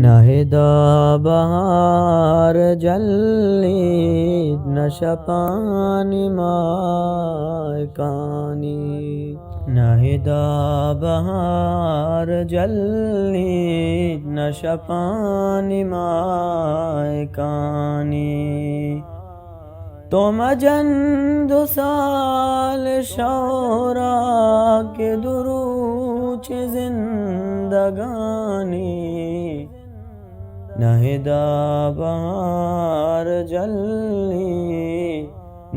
नाहिदा बहार जल्ली नशपानी मायकानी नाहिदा बहार जल्ली नशपानी मायकानी तुम जंदु साल शौरा के दुरूच जिंदगानी नाहिदा बहार जल्ली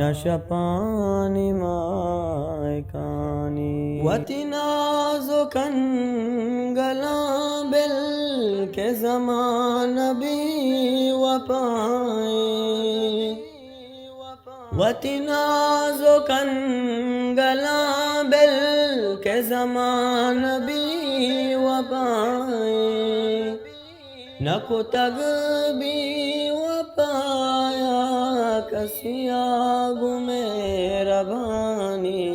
नशपानी मायकानी वतिनाज़ुकन गला बिल के ज़मान भी वपाए वतिनाज़ुकन गला बिल के ज़मान भी वपाए न कुतग भी वपाया कसिया गुमे रबानी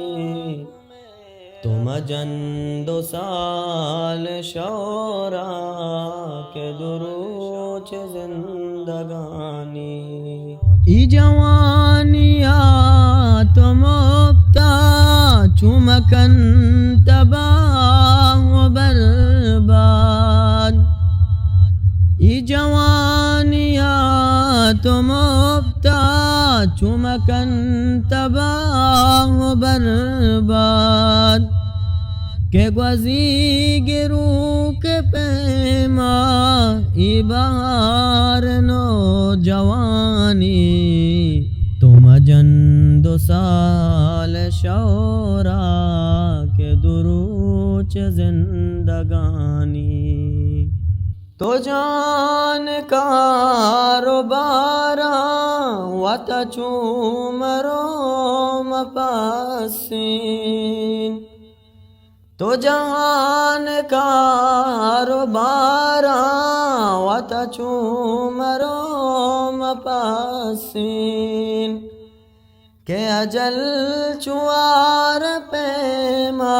तुम जंदो साल शौरा के दुरूच जिंदगानी ई जवानिया तुम मुफ्ता चुमकन तबाह व बर्बाद ई जवानिया तुम मुफ्ता चुमकन तबाह व बर्बाद के ग्वजी गिरू के पैमा ई बहार नो जवानी तुम जंदो साल शौरा के दुरूच जिंदगानी तो जान कारोबारा वत चूमरो मपासीन तो जहान कारोबारा वत चूमरो मपासीन के अजल चुआर पैमा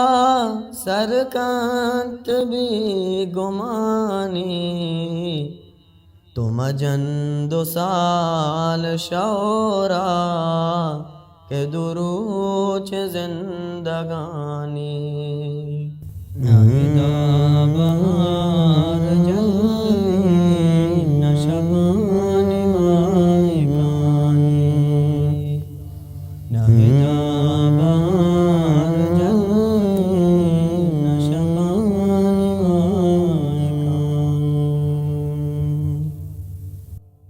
सरकंत भी गुमानी तुम जंदो साल शौरा के दुरूच जिंदगानी नाहिदा बहार जल्ली नशपानी मायकानी नाहिदा